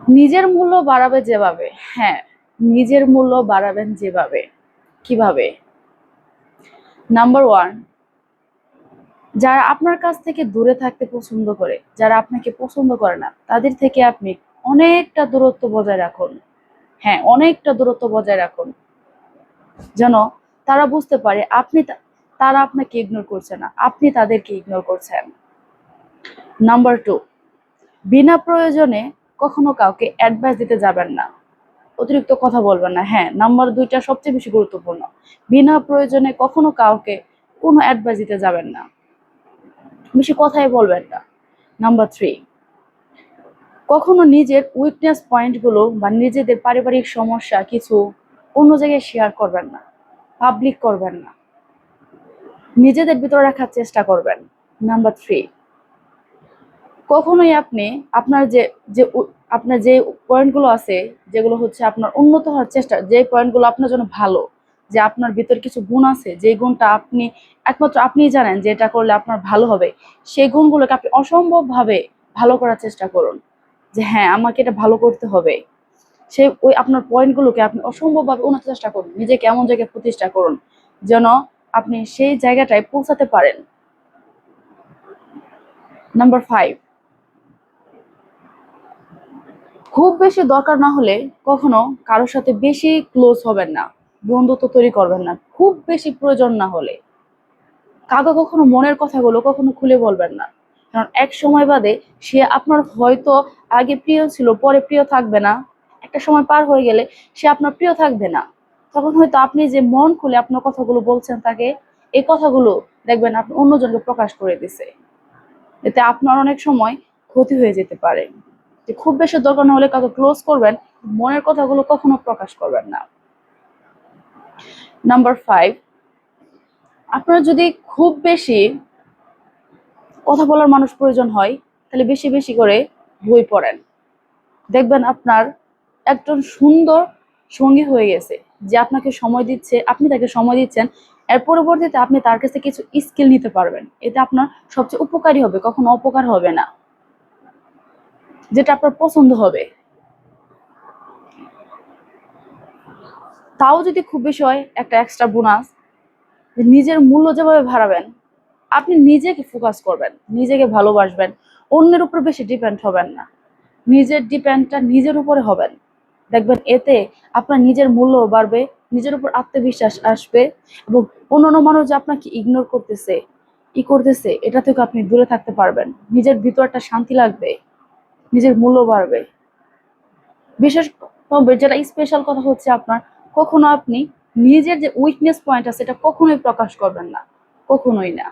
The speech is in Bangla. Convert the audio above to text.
নিজের মূল্য বাড়াবে যেভাবে, হ্যাঁ, নিজের মূল্য বাড়াবেন যেভাবে। কিভাবে? নাম্বার ওয়ান, যারা আপনার কাছ থেকে দূরে থাকতে পছন্দ করে, যারা আপনাকে পছন্দ করে না, তাদের থেকে আপনি অনেকটা দূরত্ব বজায় রাখুন। হ্যাঁ, অনেকটা দূরত্ব বজায় রাখুন, যেন তারা বুঝতে পারে তারা আপনাকে ইগনোর করছে না, আপনি তাদেরকে ইগনোর করছেন। নাম্বার টু, বিনা প্রয়োজনে কখনো কাউকে অ্যাডভাইস দিতে যাবেন না, অতিরিক্ত কথা বলবেন না। হ্যাঁ, নাম্বার দুইটা সবচেয়ে বেশি গুরুত্বপূর্ণ। বিনা প্রয়োজনে কখনো কাউকে কোনো অ্যাডভাইস দিতে যাবেন না, বেশি কথাই বলবেন না। নাম্বার থ্রি, কখনো নিজের উইকনেস পয়েন্টগুলো বা নিজেদের পারিবারিক সমস্যা কিছু অন্য জায়গায় শেয়ার করবেন না, পাবলিক করবেন না, নিজেদের ভিতরে রাখার চেষ্টা করবেন। নাম্বার থ্রি, কখনোই আপনি আপনার যে যে আপনার যে পয়েন্টগুলো আছে, যেগুলো হচ্ছে আপনার উন্নত হওয়ার চেষ্টা, যে পয়েন্টগুলো আপনার জন্য ভালো, যে আপনার ভিতর কিছু গুণ আছে, যে গুণটা আপনি একমাত্র আপনিই জানেন যে এটা করলে আপনার ভালো হবে, সেই গুণগুলোকে আপনি অসম্ভবভাবে ভালো করার চেষ্টা করুন। যে হ্যাঁ, আমাকে এটা ভালো করতে হবে, সেই ওই আপনার পয়েন্টগুলোকে আপনি অসম্ভবভাবে উন্নত চেষ্টা করুন, নিজেকে এমন জায়গায় প্রতিষ্ঠা করুন যেন আপনি সেই জায়গাটায় পৌঁছাতে পারেন। নাম্বার ফাইভ, খুব বেশি দরকার না হলে কখনো কারোর সাথে বেশি ক্লোজ হবেন না, বন্ধুত্ব তৈরি করবেন না। খুব বেশি প্রয়োজন না হলে কাউকে কখনো মনের কথাগুলো কখনো খুলে বলবেন না, কারণ এক সময় বাদে সে আপনার হয়তো আগে প্রিয় ছিল, পরে প্রিয় থাকবে না। একটা সময় পার হয়ে গেলে সে আপনার প্রিয় থাকবে না। তখন হয়তো আপনি যে মন খুলে আপনার কথাগুলো বলছেন তাকে, এই কথাগুলো দেখবেন আপনি অন্যজনকে প্রকাশ করে দিছে, এতে আপনার অনেক সময় ক্ষতি হয়ে যেতে পারে। যে খুব বেশি দরকার না হলে কাউকে ক্লোজ করবেন, মনের কথাগুলো কখনো প্রকাশ করবেন না। নাম্বার ফাইভ, আপনার যদি খুব বেশি কথা বলার মানুষ প্রয়োজন হয়, তাহলে বেশি বেশি করে বই পড়েন। দেখবেন আপনার একজন সুন্দর সঙ্গী হয়ে গেছে, যে আপনাকে সময় দিচ্ছে, আপনি তাকে সময় দিচ্ছেন। এর পরবর্তীতে আপনি তার কাছে কিছু স্কিল নিতে পারবেন, এটা আপনার সবচেয়ে উপকারী হবে, কখনো অপকার হবে না, যেটা আপনার পছন্দ হবে। তাও যদি খুব বেশি হয়, একটা এক্সট্রা বোনাস, নিজের মূল্য যেভাবে বাড়াবেন, আপনি নিজেকে ফোকাস করবেন, নিজেকে ভালোবাসবেন, অন্যের উপর বেশি ডিপেন্ড হবেন না, নিজের ডিপেন্ডটা নিজের উপরে হবেন। দেখবেন এতে আপনার নিজের মূল্য বাড়বে, নিজের উপর আত্মবিশ্বাস আসবে, এবং অন্যান্য মানুষ যে আপনাকে ইগনোর করতেছে, করতেছে, এটা থেকে আপনি দূরে থাকতে পারবেন। নিজের ভিতর একটা শান্তি লাগবে, নিজের মূল্য বাড়বে। বিশেষ যেটা স্পেশাল কথা হচ্ছে আপনার, কখনো আপনি নিজের যে উইকনেস পয়েন্ট আছে এটা কখনোই প্রকাশ করবেন না, কখনোই না।